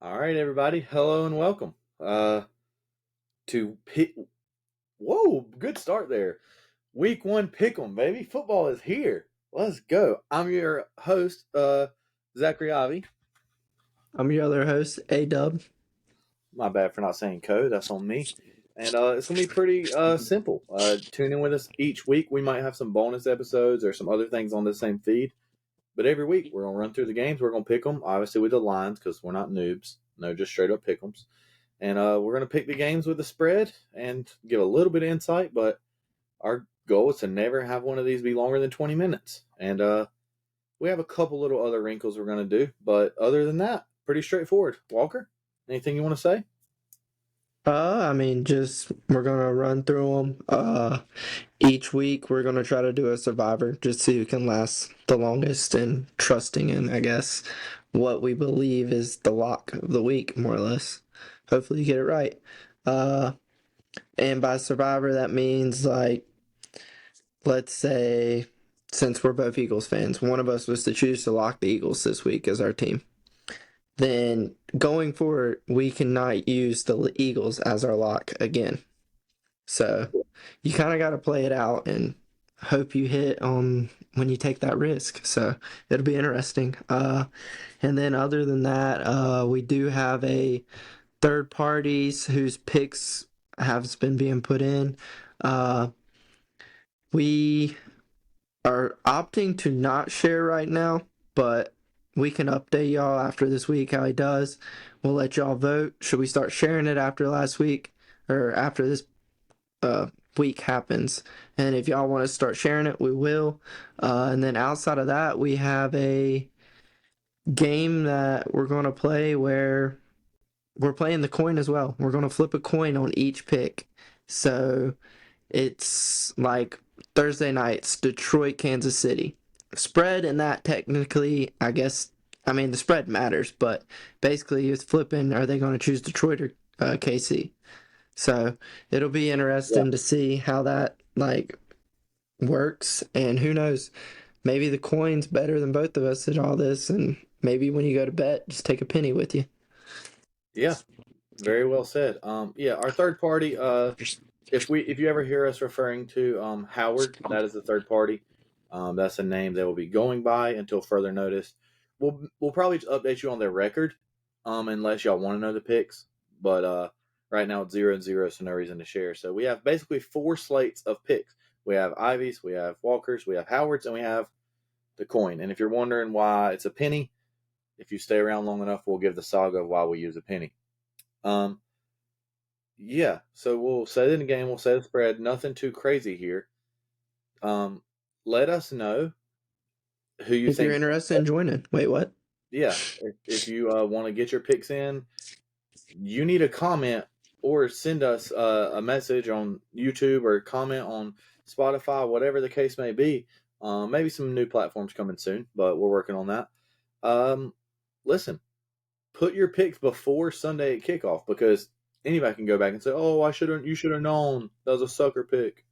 All right, everybody. Hello and welcome to pick. Whoa, good start there. Week one pick'em, baby. Football is here. Let's go. I'm your host, Zachary Ivy. I'm your other host, A Dub. My bad for not saying code. That's on me. And it's gonna be pretty simple. Tune in with us each week. We might have some bonus episodes or some other things on the same feed. But every week we're gonna run through the games. We're gonna pick them, obviously with the lines because we're not noobs. No, just straight up pick'ems. And we're going to pick the games with the spread and give a little bit of insight. But our goal is to never have one of these be longer than 20 minutes. And we have a couple little other wrinkles we're going to do. But other than that, pretty straightforward. Walker, anything you want to say? Just we're gonna run through them. Each week we're gonna try to do a survivor, just see who can last the longest, and trusting in, I guess, what we believe is the lock of the week, more or less. Hopefully you get it right. Uh, and by survivor that means like, let's say, since we're both Eagles fans, one of us was to choose to lock the Eagles this week as our team. Then going forward, we cannot use the Eagles as our lock again. So you kind of got to play it out and hope you hit on when you take that risk. So it'll be interesting. And then other than that, we do have a third parties whose picks have been being put in. Uh, we are opting to not share right now, but we can update y'all after this week how he does. We'll let y'all vote. Should we start sharing it after last week or after this week happens? And if y'all want to start sharing it, we will. And then outside of that, we have a game that we're going to play where we're playing the coin as well. We're going to flip a coin on each pick. So it's like Thursday nights, Detroit, Kansas City. Spread in that technically, I guess, I mean, the spread matters, but basically it's flipping. Are they going to choose Detroit or KC? So it'll be Yeah. interesting to see how that like works, and who knows, maybe the coin's better than both of us at all this, and maybe when you go to bet, just take a penny with you. Yeah. Very well said. Yeah, our third party, if you ever hear us referring to Howard, that is the third party. That's a name they will be going by until further notice. We'll probably just update you on their record, unless y'all want to know the picks. But right now it's 0-0, so no reason to share. So we have basically four slates of picks. We have Ivies, we have Walkers, we have Howards, and we have the coin. And if you're wondering why it's a penny, if you stay around long enough, we'll give the saga of why we use a penny. Um, yeah, so we'll set it in the game. We'll set a spread. Nothing too crazy here. Um, Let us know who you If you're think. interested in joining, wait, what? Yeah, if you want to get your picks in, you need a comment or send us a message on YouTube or comment on Spotify, whatever the case may be. Maybe some new platforms coming soon, but we're working on that. Um, Listen, put your picks before Sunday at kickoff because anybody can go back and say, "Oh, I should have. You should have known that was a sucker pick."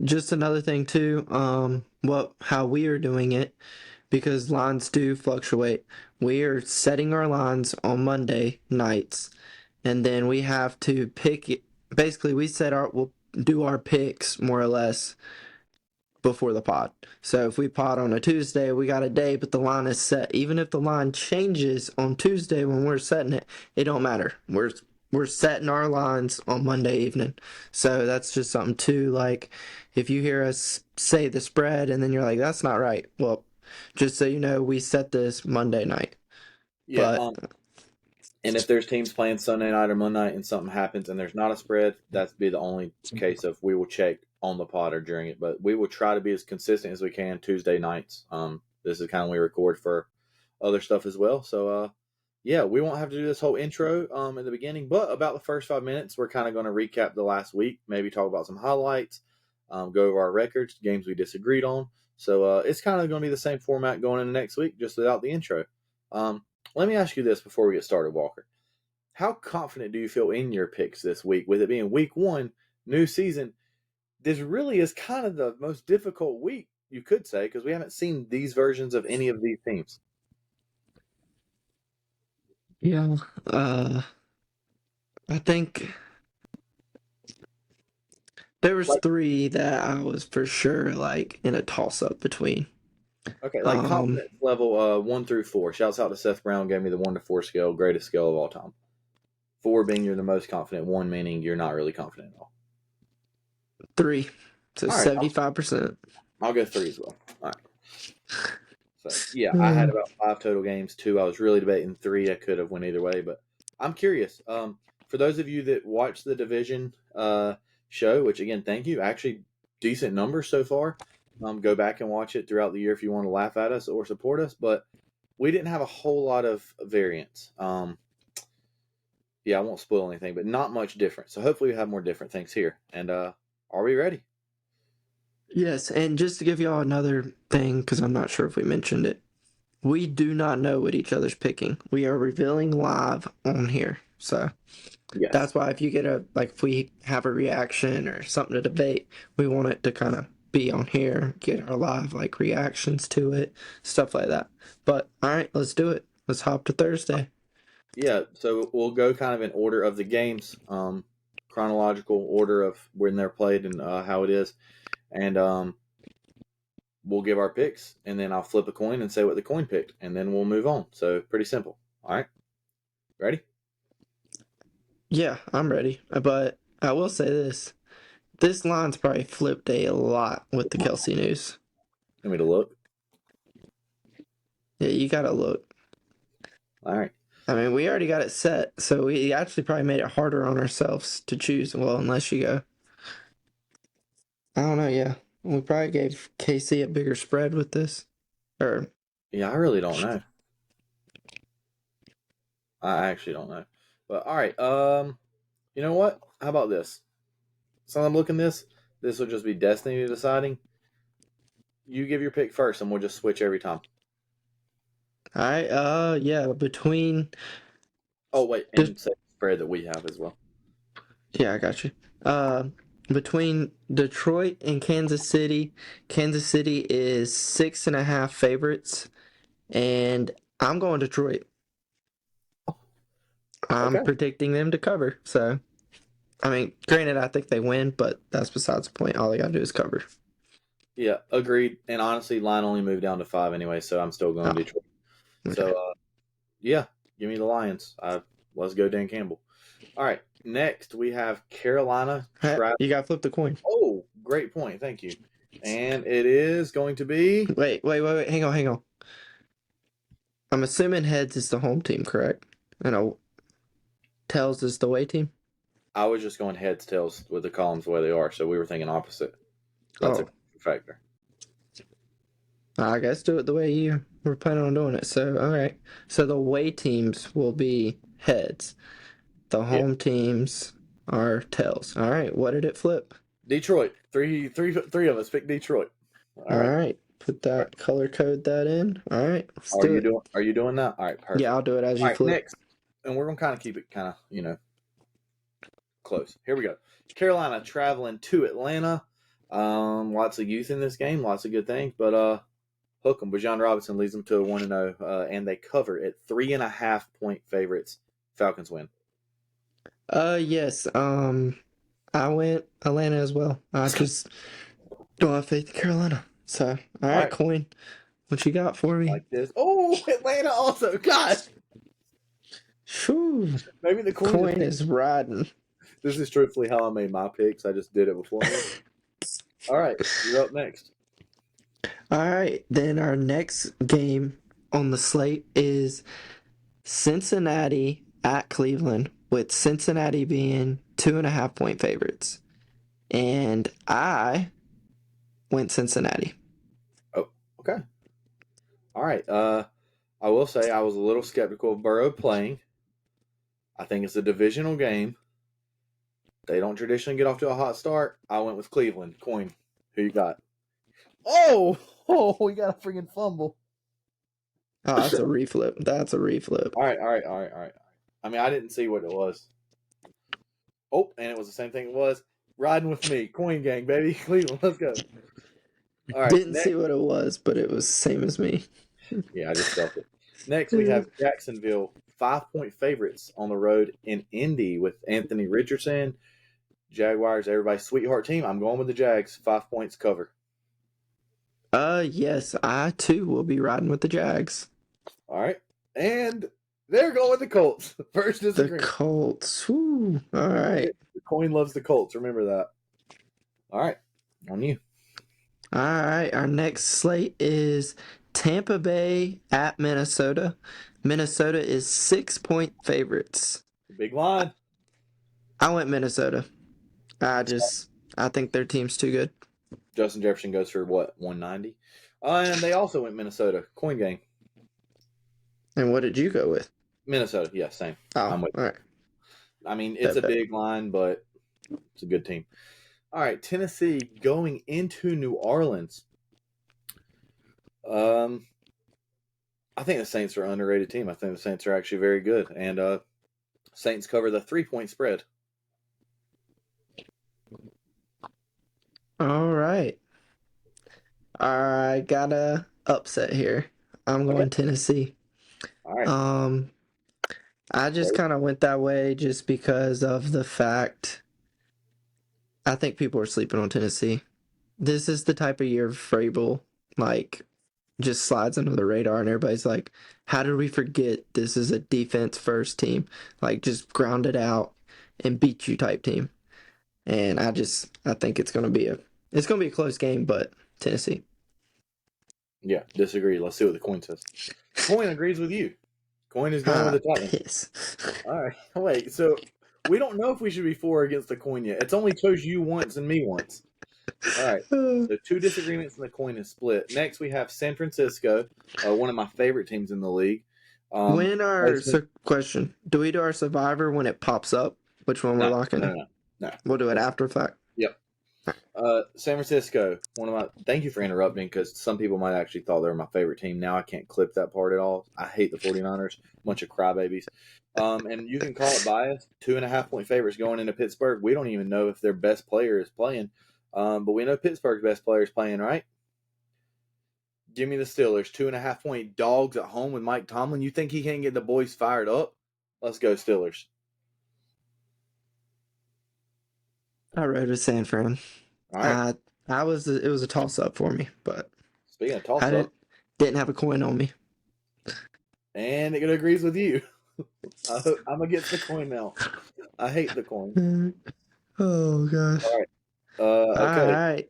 Just another thing too, what how we are doing it, because lines do fluctuate. We are setting our lines on Monday nights, and then we have to pick it. Basically, we'll do our picks more or less before the pod. So if we pod on a Tuesday, we got a day, but the line is set. Even if the line changes on Tuesday when we're setting it, it don't matter. We're setting our lines on Monday evening. So that's just something too. Like, if you hear us say the spread and then you're like, that's not right. Well, just so you know, we set this Monday night. Yeah. But And if there's teams playing Sunday night or Monday night and something happens and there's not a spread, that's be the only case of we will check on the pod or during it. But we will try to be as consistent as we can Tuesday nights. This is kind of we record for other stuff as well. So yeah, we won't have to do this whole intro in the beginning, but about the first 5 minutes, we're kind of going to recap the last week, maybe talk about some highlights, go over our records, games we disagreed on. So it's kind of going to be the same format going into next week, just without the intro. Um, Let me ask you this before we get started, Walker. How confident do you feel in your picks this week? With it being week one, new season, this really is kind of the most difficult week, you could say, because we haven't seen these versions of any of these teams. Yeah. I think there was Like, three that I was for sure like in a toss up between. okay, like Um, confidence level 1 through 4. Shouts out to Seth Brown, gave me the 1 to 4 scale, greatest scale of all time. 4 being you're the most confident, 1 meaning you're not really confident at all. three. So All right, 75%. I'll go 3 as well. All right. So yeah, I had Hmm. about 5 total games. 2, I was really debating. 3, I could have went either way, but I'm curious. For those of you that watch the division show, which again, thank you. Actually, decent numbers so far. Go back and watch it throughout the year if you want to laugh at us or support us. But we didn't have a whole lot of variance. Yeah, I won't spoil anything, but not much different. So hopefully we have more different things here. And are we ready? Yes, and just to give y'all another thing, because I'm not sure if we mentioned it, we do not know what each other's picking. We are revealing live on here. So Yes. that's why if you get if we have a reaction or something to debate, we want it to kind of be on here, get our live reactions to it, stuff like that. But all right, let's do it. Let's hop to Thursday. Yeah, so we'll go kind of in order of the games, chronological order of when they're played and how it is, and we'll give our picks, and then I'll flip a coin and say what the coin picked, and then we'll move on. So pretty simple. All right, ready? Yeah, I'm ready. But I will say this. This line's probably flipped a lot with the Kelsey news. Want me to look? Yeah, you gotta look. All right. I mean, we already got it set, so we actually probably made it harder on ourselves to choose. Well, unless you go. I don't know, yeah. We probably gave KC a bigger spread with this. Or, Yeah, I really don't know. I actually don't know. But all right. You know what? How about this? So I'm looking this. This will just be destiny deciding. You give your pick first, and we'll just switch every time. alright, yeah, between. Oh wait, The, and say the spread that we have as well. yeah, I got you. Uh, between Detroit and Kansas City is 6.5 favorites, and I'm going Detroit. I'm Okay. predicting them to cover, so. I mean, granted, I think they win, but that's besides the point. All they gotta do is cover. Yeah, agreed. And honestly, line only moved down to 5 anyway, so I'm still going Oh, Detroit. So, okay. yeah, give me the Lions. Let's go, Dan Campbell. All right, next we have Carolina. You gotta flip the coin. Oh, great point. Thank you. And it is going to be. Wait. Hang on. I'm assuming heads is the home team, correct? And tails is the away team. I was just going heads, tails with the columns the way they are, so we were thinking opposite. That's a Oh, factor. I guess do it the way you were planning on doing it. So, all right. So the away teams will be heads. The Yeah. home teams are tails. All right. What did it flip? Detroit. Three of us picked Detroit. All All right. right. Put All right. that color code that in. All right. Let's do it. Are you doing that? All right, Yeah, perfect. I'll do it as All you right, flip. next. And we're gonna kind of keep it close. Here we go. Carolina traveling to Atlanta. Lots of youth in this game, lots of good things, but hook them. Bijan Robinson leads them to a 1-0, and they cover at 3.5 point favorites. Falcons win. Yes. I went Atlanta as well. I just don't have faith in Carolina. So, all All right, right, coin. What you got for me? like this. Oh, Atlanta also. God, Shoo. maybe the coin just Coin picked. is riding. This is truthfully how I made my picks. I just did it beforehand. All right, you're up next. All right, then our next game on the slate is Cincinnati at Cleveland, with Cincinnati being 2.5 point favorites. And I went Cincinnati. Oh, okay. All right. I will say I was a little skeptical of Burrow playing. I think it's a divisional game. They don't traditionally get off to a hot start. I went with Cleveland. Coin. Who you got? Oh, we got a freaking fumble. Oh, that's a reflip. That's a reflip. All right. I mean, I didn't see what it was. Oh, and it was the same thing it was. Riding with me. Coin gang, baby. Cleveland, let's go. All right. Didn't Next. see what it was, but it was the same as me. Yeah, I just felt it. Next, we have Jacksonville 5-point favorites on the road in Indy with Anthony Richardson. Jaguars, everybody's sweetheart team. I'm going with the Jags. 5 points cover. Yes, I too will be riding with the Jags. All right. And they're going with the Colts. First The disagreement. Colts. Woo. All right. The coin loves the Colts. Remember that. All right. On you. All right. Our next slate is Tampa Bay at Minnesota. Minnesota is 6-point favorites. Big line. I went Minnesota. I think their team's too good. Justin Jefferson goes for what, 190? And they also went Minnesota. Coin game. And what did you go with? Minnesota. Yeah, same. Oh, I'm with all right. I mean, it's a big line, but it's a good team. All right, Tennessee going into New Orleans. I think the Saints are an underrated team. I think the Saints are actually very good. And Saints cover the 3-point spread. All right. I got a upset here. I'm going Tennessee. All right. I just kind of went that way just because of the fact I think people are sleeping on Tennessee. This is the type of year Vrabel just slides under the radar and everybody's like, how did we forget this is a defense first team? Just ground it out and beat you type team. And I think it's gonna be a close game, but Tennessee. Yeah, disagree. Let's see what the coin says. Coin agrees with you. Coin is going with the Titans. All right. Wait, so we don't know if we should be for or against the coin yet. It's only chose you once and me once. All right. So 2 disagreements and the coin is split. Next, we have San Francisco, one of my favorite teams in the league. Question. Do we do our Survivor when it pops up? Which one we're locking in? No. We'll do it after the fact. Yep. San Francisco, thank you for interrupting because some people might actually thought they were my favorite team. Now I can't clip that part at all. I hate the 49ers, bunch of crybabies. And you can call it bias. 2.5-point favorites going into Pittsburgh. We don't even know if their best player is playing. But we know Pittsburgh's best player is playing, right? Give me the Steelers. 2.5-point dogs at home with Mike Tomlin. You think he can't get the boys fired up? Let's go Steelers. I rode with San Fran. All right. It was a toss up for me, but speaking of toss up, didn't have a coin on me. And it agrees with you. I'm against the coin now. I hate the coin. Oh gosh. All right. Okay. All right.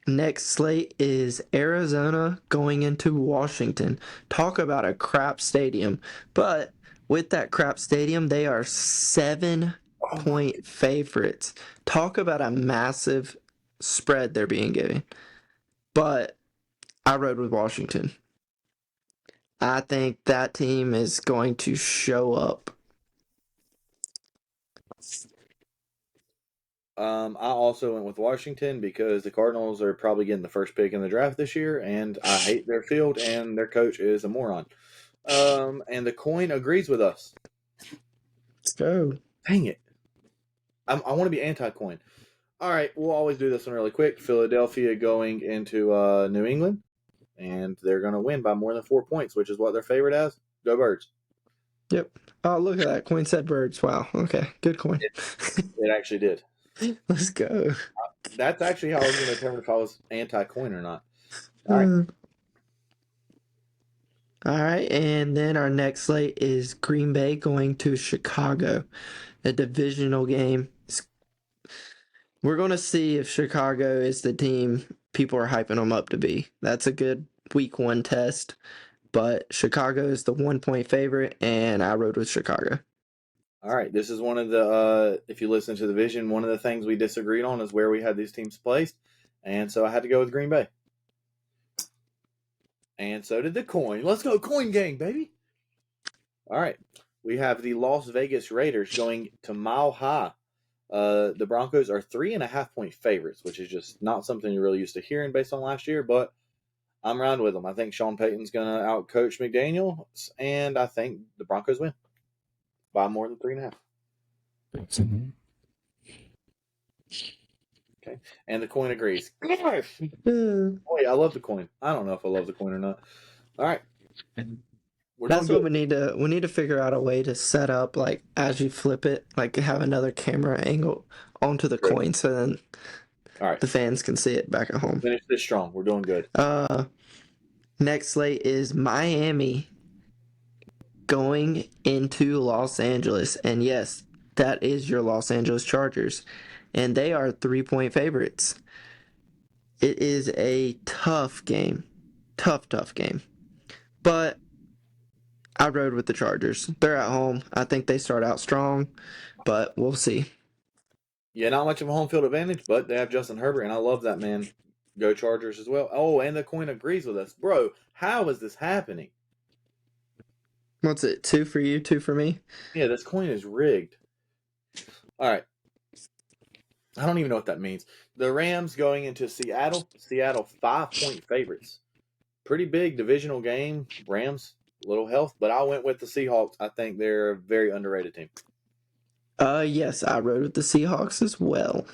Next slate is Arizona going into Washington. Talk about a crap stadium. But with that crap stadium, they are 7-point favorites. Talk about a massive spread they're being given. But I rode with Washington. I think that team is going to show up. I also went with Washington because the Cardinals are probably getting the first pick in the draft this year, and I hate their field, and their coach is a moron. And the coin agrees with us. Let's go. Dang it. I want to be anti-coin. All right, we'll always do this one really quick. Philadelphia going into New England, and they're going to win by more than 4 points, which is what they're favored as. Go Birds. Yep. Oh, look at that. Coin said Birds. Wow. Okay. Good coin. It actually did. Let's go. That's actually how I was going to determine if I was anti-coin or not. All right. All right. And then our next slate is Green Bay going to Chicago. A divisional game. We're going to see if Chicago is the team people are hyping them up to be. That's a good week 1 test. But Chicago is the 1-point favorite, and I rode with Chicago. All right, this is one of the, if you listen to the vision, one of the things we disagreed on is where we had these teams placed. And so I had to go with Green Bay. And so did the coin. Let's go coin gang, baby. All right, we have the Las Vegas Raiders going to Mile High. The Broncos are 3.5-point favorites, which is just not something you're really used to hearing based on last year, but I'm around with them. I think Sean Payton's going to outcoach McDaniels, and I think the Broncos win by more than 3.5. Okay, and the coin agrees. Boy, I love the coin. I don't know if I love the coin or not. All right. We're That's doing what we need to figure out a way to set up, like, as you flip it, like have another camera angle onto the good. coin so then All right. the fans can see it back at home. Finish this strong. We're doing good. Next slate is Miami going into Los Angeles. And yes, that is your Los Angeles Chargers. And they are 3-point favorites. It is a tough game. Tough game. But I rode with the Chargers. They're at home. I think they start out strong, but we'll see. Yeah, not much of a home field advantage, but they have Justin Herbert, and I love that, man. Go Chargers as well. Oh, and the coin agrees with us. Bro, how is this happening? What's it? 2 for you, 2 for me? Yeah, this coin is rigged. All right. I don't even know what that means. The Rams going into Seattle. Seattle 5-point favorites. Pretty big divisional game. Rams, little health, but I went with the Seahawks. I think they're a very underrated team. Yes, I rode with the Seahawks as well.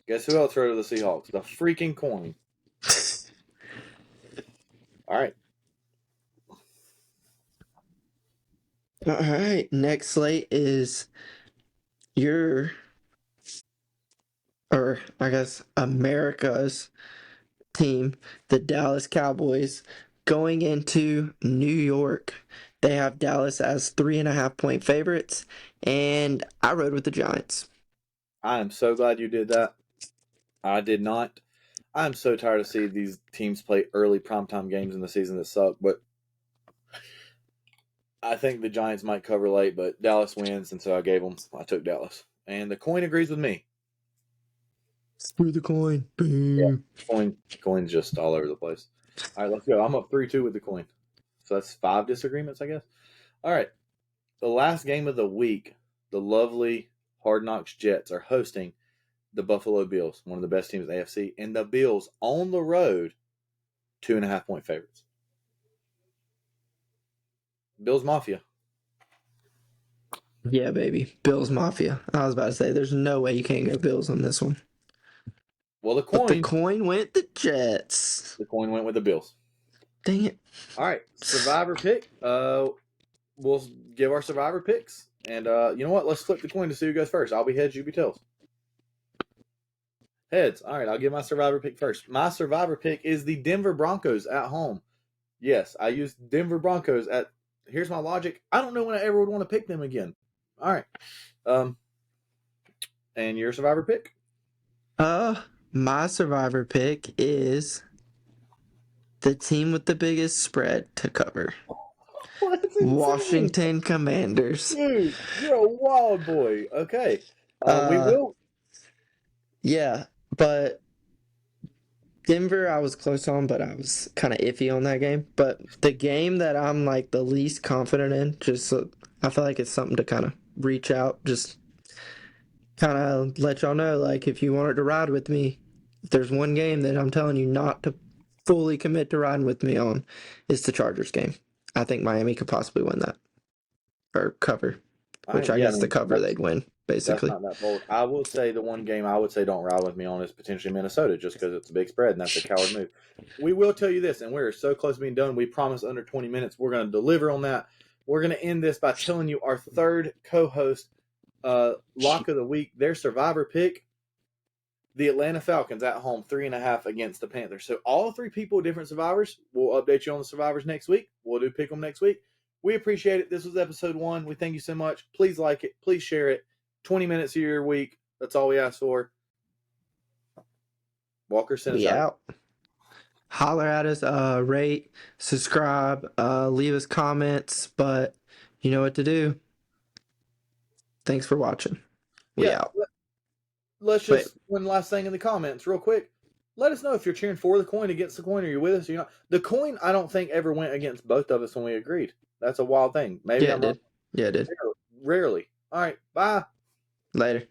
Guess who else rode with the Seahawks? The freaking coin. All right. All right. Next slate is America's team, the Dallas Cowboys, going into New York. They have Dallas as 3.5-point favorites, and I rode with the Giants. I am so glad you did that. I did not. I'm so tired of seeing these teams play early primetime games in the season that suck, but I think the Giants might cover late, but Dallas wins, and so I took Dallas. And the coin agrees with me. Screw the coin. Boom. Yeah, coin's just all over the place. All right, let's go. I'm up 3-2 with the coin. So that's 5 disagreements, I guess. All right. The last game of the week, the lovely Hard Knocks Jets are hosting the Buffalo Bills, one of the best teams in the AFC, and the Bills on the road, 2.5-point favorites. Bills Mafia. Yeah, baby. Bills Mafia. I was about to say, there's no way you can't go Bills on this one. Well, the coin went the Jets. The coin went with the Bills. Dang it. All right, Survivor pick. We'll give our Survivor picks. And you know what? Let's flip the coin to see who goes first. I'll be heads, you be tails. Heads. All right, I'll give my Survivor pick first. My Survivor pick is the Denver Broncos at home. Yes, I used Denver Broncos at... Here's my logic. I don't know when I ever would want to pick them again. All right. And your Survivor pick? My Survivor pick is the team with the biggest spread to cover. Washington Commanders. Dude, you're a wild boy. Okay. We will. Yeah, but Denver, I was close on, but I was kind of iffy on that game. But the game that I'm like the least confident in, I feel like it's something to kind of reach out, just kind of let y'all know, like, if you wanted to ride with me, if there's one game that I'm telling you not to fully commit to riding with me on, it's the Chargers game. I think Miami could possibly win that or cover, which I guess the cover they'd win, basically. That's not that bold. I will say the one game I would say don't ride with me on is potentially Minnesota, just because it's a big spread and that's a coward move. We will tell you this, and we're so close to being done. We promise under 20 minutes we're going to deliver on that. We're going to end this by telling you our third co-host lock of the week, their Survivor pick. The Atlanta Falcons at home, 3.5 against the Panthers. So all 3 people, different survivors. We'll update you on the survivors next week. We'll do pick them next week. We appreciate it. This was episode 1. We thank you so much. Please like it. Please share it. 20 minutes of your week. That's all we ask for. Walker, send us out. Holler at us. Rate, subscribe, leave us comments. But you know what to do. Thanks for watching. We out. Let's just, one last thing in the comments, real quick. Let us know if you're cheering for the coin, against the coin, or you're with us. Or you're not. The coin, I don't think, ever went against both of us when we agreed. That's a wild thing. Maybe it did. Yeah, it did. Rarely. All right. Bye. Later.